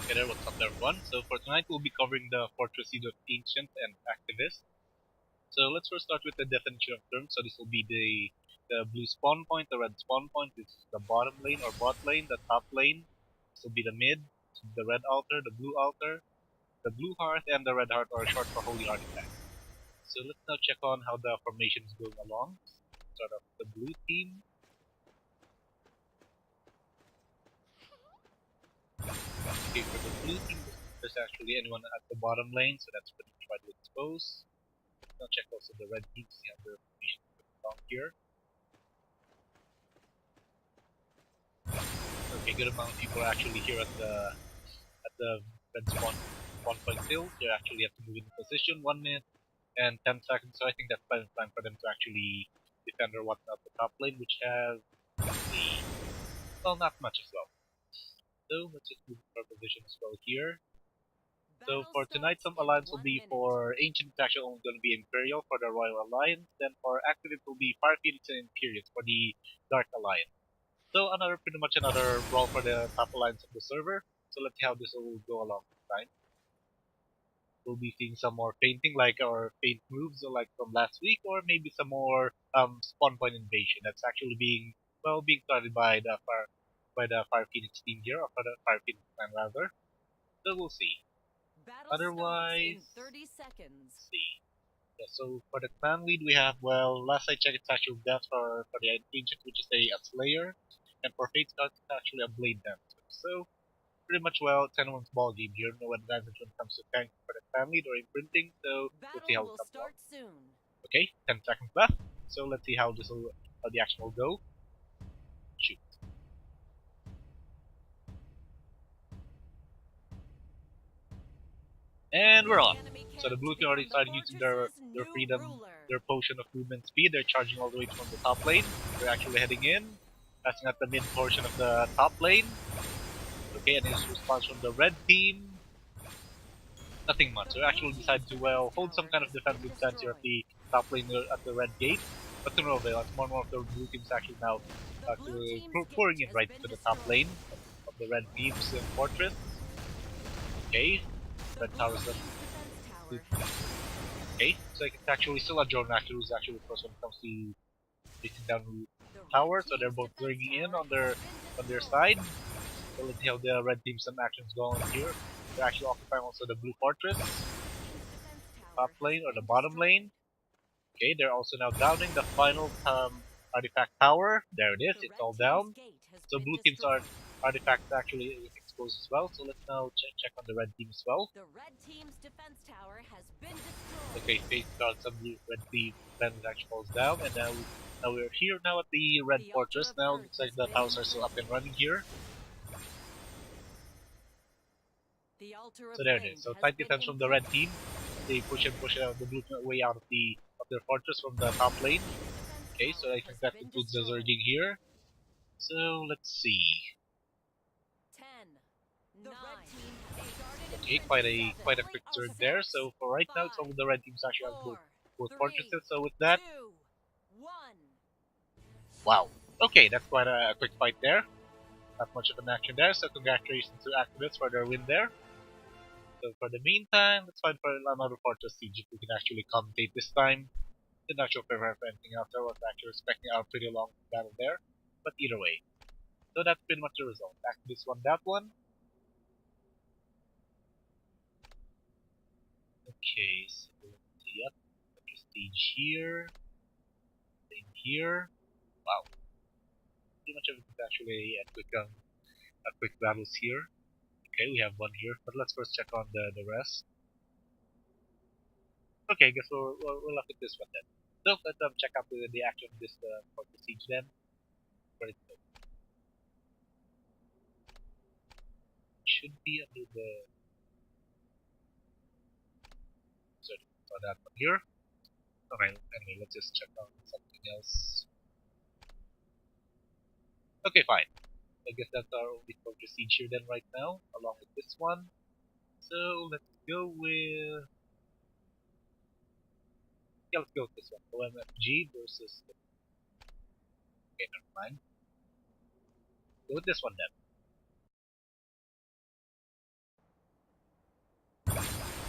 Okay, there, what's up everyone? So for tonight we'll be covering the Fortress Siege of Ancient and Activist. So let's first start with the definition of terms. So this will be the blue spawn point, the red spawn point, this is the bottom lane or bot lane, the top lane, this will be the mid, the red altar, the blue altar, the blue hearth, and the red hearth, or short for holy artifact. So let's now check on how the formation is going along. Start off with the blue team. Okay, for the blue team, there's actually anyone at the bottom lane, so that's pretty much widely exposed. Now check also the red team to see how their formation is going along here. Okay, good amount of people are actually here at the red spawn point hill. They actually have to move into position 1 minute and 10 seconds, so I think that's plenty of time for them to actually defend or whatnot the top lane, which has well, not much as well. So let's just move our position as well here. So for tonight, some alliance will be for Ancient, it's actually only going to be Imperial for the Royal Alliance. Then for Active, it will be Fire Phoenix and Imperius for the Dark Alliance. So pretty much another brawl for the top alliance of the server. So let's see how this will go along this time. We'll be seeing some more painting, like our paint moves, like from last week, or maybe some more spawn point invasion. That's actually being started by the Fire Phoenix team here, or for the Fire Phoenix clan rather. So we'll see. Otherwise, 30 seconds. let's see. Yeah, so for the clan lead, we have, well, last I checked, it's actually Death for the Ancient, which is a Slayer, and for Fate Scouts, it's actually a Blade Dancer. So pretty much, well, it's anyone's ball game here. No advantage when it comes to tanking for the clan lead or imprinting. So let's see how it comes out. Soon. Okay, 10 seconds left. So let's see how the action will go. Shoot. And we're on. So the blue team already started using their freedom, their potion of movement speed. They're charging all the way from the top lane. They're actually heading in, passing at the mid portion of the top lane. Okay, and his response from the red team. Nothing much. They actually decided to, well, hold some kind of defensive stance here at the top lane at the red gate. But to no avail, as more and more of the blue teams actually now pouring in right to the top lane of the red team's fortress. Okay, red towers up. Okay, so it's actually still a drone actor who's actually the first when it comes to taking down the tower. So they're both bringing in on their side. So let's see how the red team some actions going here. They're actually occupying also the blue fortress, top lane or the bottom lane. Okay, they're also now downing the final artifact tower. There it is, it's all down. So blue team's artifacts actually exposed as well. So let's now check on the red team as well. The red team's defense tower has been destroyed. Okay, face got some blue red team defense actually falls down, and now we're here now at the red fortress. Now looks like the towers are still up and running here. So there it is. So tight defense from the red team. They push the blue team away out of their fortress from the top lane. Okay, so I think that concludes the Zerging here. So let's see. 10, 9, okay, quite a quick Zerg there. So for right now, it's only the red teams actually have both fortresses. So with that, 2, 1. wow. Okay, that's quite a quick fight there. Not much of an action there. So congratulations to Activists for their win there. So for the meantime, let's find for another Fortress Siege if we can actually commentate this time. Did not show favor for anything else. I was actually expecting a pretty long battle there. But either way. So that's pretty much the result. Activists won that one. Okay, so let's see. Yep. Prestige here. Same here. Wow. Pretty much everything's actually a quick battles here. Okay, we have one here, but let's first check on the rest. Okay, I guess we'll look at this one then. So let's check out the action of this for the siege then. Where it should be under the sorry, saw that one here. Okay, anyway, let's just check out something else. Okay, fine. I guess that's our only focus siege here then right now, along with this one. So let's go with let's go with this one. OMFG versus okay, never mind. 'Go with this one then.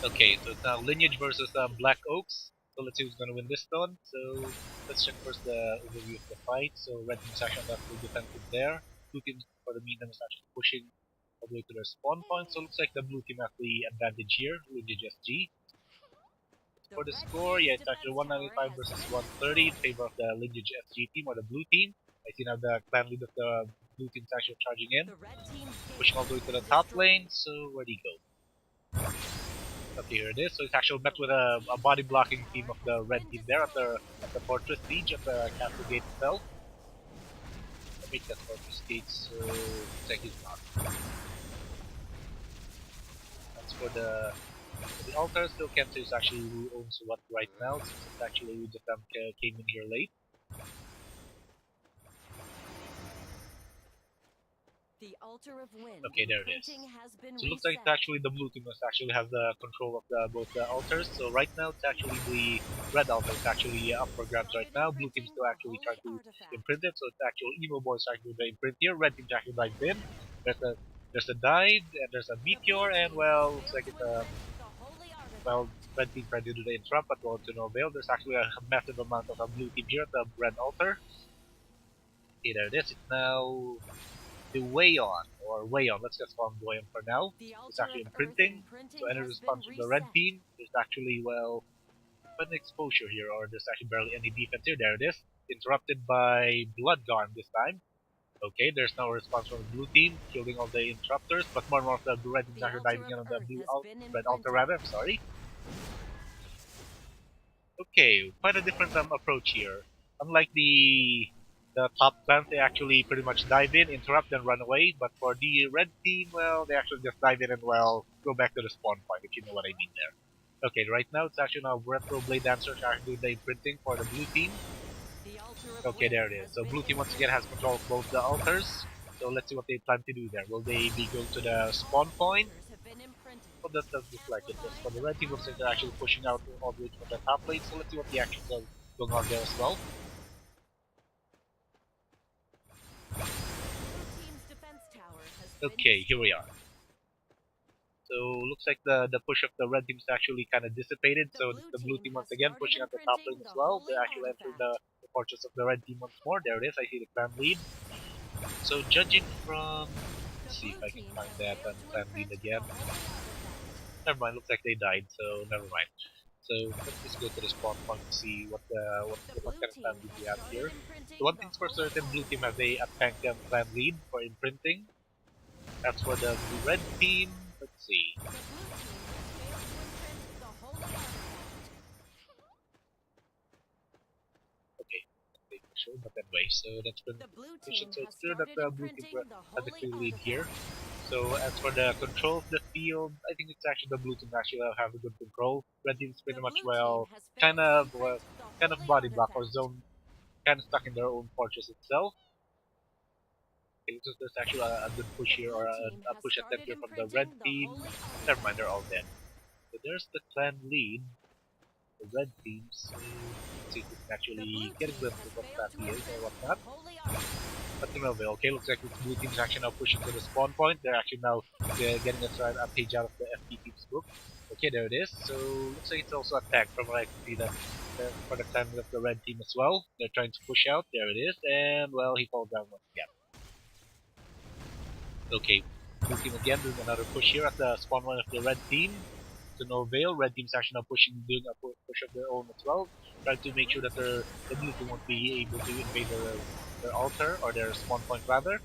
Okay, so it's now Lineage versus Blackoaks. So let's see who's gonna win this one. So let's check first the overview of the fight. So red team's actually on that full defensive there. Blue team for the meantime is actually pushing all the way to their spawn point. So it looks like the blue team has the advantage here, LineageSG. The For the red score, team's yeah, it's actually defense tower 195 has versus been 130 in destroyed. favor of the LineageSG team or the blue team. I see now the clan lead of the blue team's actually charging in, The red team's gate pushing all the way has to the been top destroyed. lane. So where'd he go? Okay, here it is. So it's actually met The with red a team's body defense blocking team tower of has the red been team there destroyed. at the fortress siege at the castle gate itself. Let me test fortress gates. So looks like he's not. As for the altar, still can't say who's actually who owns what right now, since it's actually who the them came in here late. The altar of wind Okay, there it is. imprinting has been So it looks like it's reset. actually the blue team that actually has the control of both the altars. So right now it's actually the red altar is actually up for grabs right Started now. Blue team's imprinting still the actually trying holy to artifact. imprint it. So it's actual emo boys actually the imprint here. Red team's actually dived in. There's a dive and there's a The blue meteor and team has well looks failed like to it's a imprint the holy well artifact. red team tried to do the interrupt but well to no avail. There's actually a massive amount of a blue team here at the red altar. Okay, there it is. It's now the way on or way on. Let's just call him way on for now. The It's altar actually of earth imprinting. So imprinting any has been response from the red reset. team is actually well an exposure here, or there's actually barely any defense here. There it is. Interrupted by Bloodgarm this time. Okay, there's no response from the blue team, shielding all the interrupters, but more and more of the red team is The actually altar diving of in on the earth has been red altar imprinted. rather, I'm sorry. Okay, quite a different approach here. Unlike the top clans, they actually pretty much dive in, interrupt, and run away. But for the red team, well, they actually just dive in and well go back to the spawn point, if you know what I mean there. Okay, right now it's actually now Retro Blade Dancers are doing the imprinting for the blue team. The altar of Okay, there wind it is. has So been blue team once again imprinted. has control of both the altars. So let's see what they plan to do there. Will they be going to the spawn All point? altars have been imprinted, Well, that does look like it. Just for amplifying the the red team, looks power like of they're the actually altar. pushing out all the way from the top lane. So let's see what the actions are going on there as well. Blue team's defense tower has been Okay, here we are. destroyed. So looks like the push of the red team is actually kind of dissipated. The So it's blue the blue team team has once again started pushing at the top lane imprinting as the well. holy They're actually entering artifact. the fortress of the red team once more. There it is. I see the clan lead. So judging from, The let's see if blue I can team find has that failed to clan lead imprint the again. holy artifact. Never mind. Looks like they died. So never mind. So let's just go to the spawn point to see The what blue kind of clan team lead has we have started here. So imprinting one the thing's for holy certain, blue team has artifact. a tank clan lead for imprinting. As for the red team, let's see. The blue team has failed to imprint the holy artifact. Okay, let's say for sure. But anyway, so that's been The blue mission. team So has it's clear that started the blue team imprinting the has a holy clear lead here. artifact. So as for the control of the field, I think it's actually the blue team actually have a good control. Red team's The pretty much blue team has failed to imprint the kind of holy body block or artifact. zone, kind of stuck in their own fortress itself. Okay, so there's actually a good push The here or blue team a has push attempt started here from the red imprinting the team. holy Never mind, they're artifact. all dead. So there's the clan lead, the red team. So let's see if we can The actually blue get a team glimpse has of what failed clan to he is or imprint the whatnot. holy artifact. But to no avail. Okay, looks like this blue team is actually now pushing to the spawn point. They're actually now getting a page out of the FP team's book. Okay, there it is. So looks like it's also a tag from what I can see that for the clan of the red team as well. They're trying to push out. There it is, and well, he falls down once again. Okay, blue team again doing another push here at the spawn point of the red team. To no avail. Red team's actually now doing a push of their own as well, trying to The make sure blue that team has the blue team started won't be imprinting able the to holy invade artifact. their altar or their spawn point rather.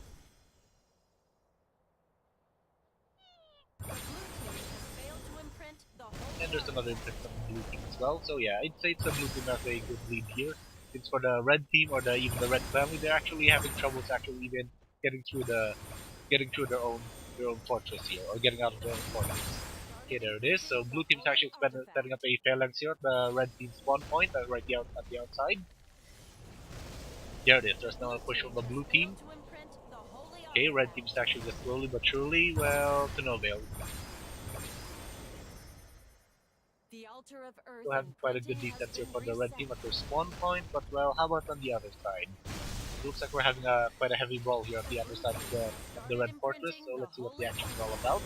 The blue team has failed to imprint the holy And there's another imprint artifact. from the blue team as well. So yeah, I'd say it's the blue team has a good lead here. Since for the red team or even the red family, they're actually having troubles actually even getting through their own fortress here or getting out of The their own blue team fortress. has Okay, started there it is. imprinting So the blue team's holy actually setting up artifact. a phalanx here at the red team spawn point right at the outside. There it is. The There's now blue a push team from the has blue failed team. to imprint the holy Okay, red team's artifact. actually just slowly but surely, well, to no avail. The altar of earth Still having quite a good imprinting has defense here been for the red team reset. at their spawn point, but well, how about on the other side? Looks like we're having a quite a heavy brawl here at The the other blue side team has of the started red fortress. imprinting So the let's see what the holy action is all artifact. about.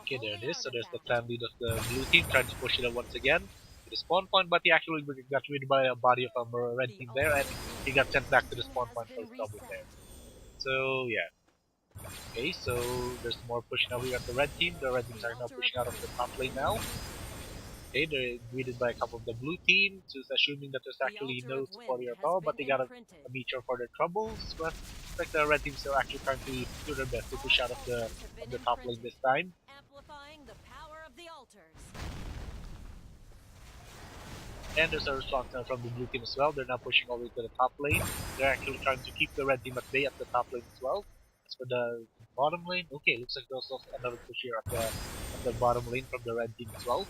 Okay, there it is. So there's the clan lead of the blue team trying to push it up once again to the spawn point, but he actually got rid by a body of a red team there, and he got sent back to the spawn point for his double there. So yeah. Okay, so there's more pushing over here at the red team. The red teams are now pushing out of the top lane now. Okay, they're greeted by a couple of the blue team, so it's assuming that there's actually no supporter at all, but they got a meteor for their troubles. But looks like the red teams are actually trying to do their best to push out of the top lane this time. Amplifying the power of the altars. And there's a response now from the blue team as well. They're now pushing all the way to the top lane. They're actually trying to keep the red team at bay at the top lane as well. As for the bottom lane, okay, looks like there's also another push here at the bottom lane from the red team as well.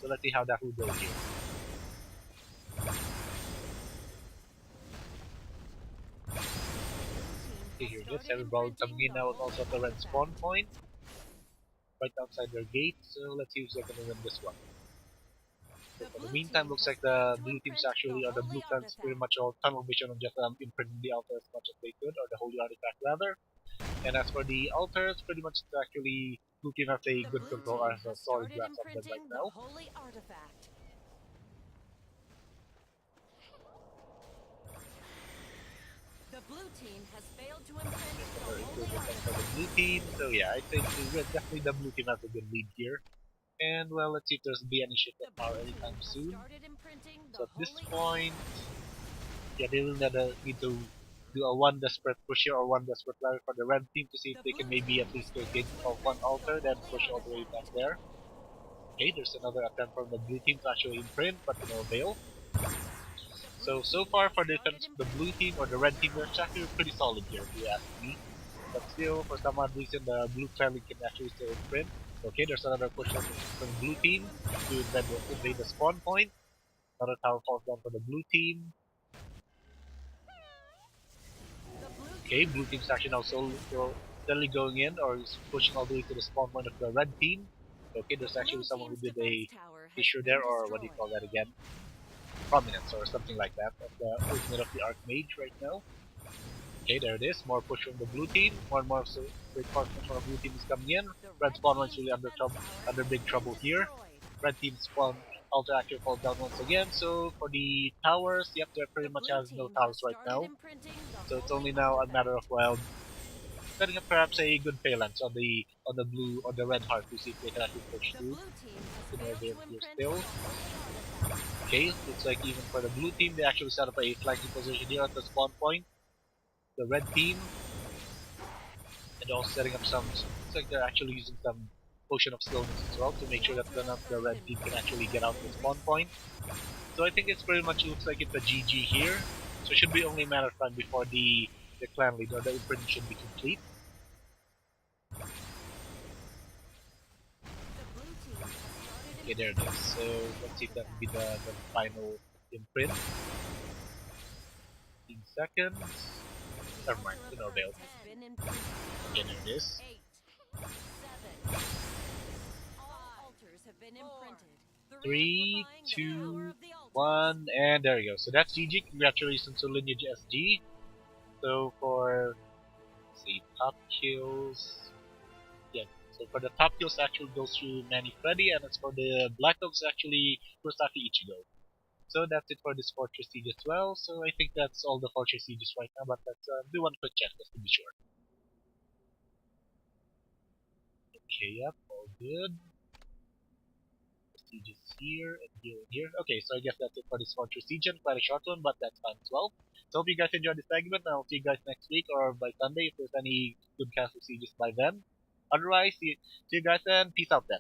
So let's see how that will go here. Okay, here it is. Everybody coming in now is also at the red spawn point. Right outside their gate. So let's see if they're gonna win this one. So for the meantime, looks like the blue teams actually, or the blue clans pretty much all tunnel vision on just imprinting the altar as much as they could, or the holy artifact rather. And as for the altars, pretty much it's actually blue team has a good control or has a solid grasp of them right now. Holy artifact. The blue team has failed to imprint the holy artifact. For the blue team, so yeah, I'd say definitely the blue team has a good lead here. And well, let's see if there's be any shift of power anytime soon. So at this point, yeah, they will need to do a one desperate push here or one desperate rally for the red team to see if they can maybe at least take it of one altar, then push all the way back there. Okay, there's another attempt from the blue team to actually imprint, but to no avail. So far for the defense of the blue team or the red team, they're actually pretty solid here, if you ask me. But still, for some odd reason, the blue clan can actually still imprint. Okay, there's another push from the blue team to invade the spawn point. Another tower falls down for the blue team. Okay, blue team's actually now steadily going in or is pushing all the way to the spawn point of the red team. Okay, there's actually someone who did a issue there, or what do you call that again? Prominence or something like that of the ultimate of the Archmage right now. Okay, there it is. More push from the blue team. More and more reinforcements from the blue team is coming in. Red spawn one's really under big trouble here. Red team spawn altar actually falls down once again. So for the towers, yep, there pretty much has no towers right now. So it's only now a matter of setting up perhaps a good phalanx on the blue or the red heart to see if they can actually push through. Here still. Okay, looks like even for the blue team, they actually set up a flanking position here at the spawn point. The red team, and also setting up some. Looks like they're actually using some potion of slowness as well to make sure that none of the red team can actually get out the spawn point. So I think it's pretty much looks like it's a GG here. So it should be only a matter of time before the clan leader, the imprint should be complete. Okay, there it is. So let's see if that will be the final imprint. 15 seconds. Never mind, to no avail. Okay, there it is. 3, 2, 1, and there you go. So that's GG. Congratulations to LineageSG. So for, let's see, top kills. Yeah, so for the top kills actually goes through Manny Freddy, and as for the Blackoaks actually Kurosaki Ichigo. So that's it for this Fortress Siege as well. So I think that's all the Fortress Sieges right now, but let's do one quick check just to be sure. Okay, yep, all good. Sieges here and here and here. Okay, so I guess that's it for this Fortress Siege. Quite a short one, but that's fine as well. So hope you guys enjoyed this segment, and I'll see you guys next week or by Sunday if there's any good Castle Sieges by then. Otherwise, see you guys and peace out then.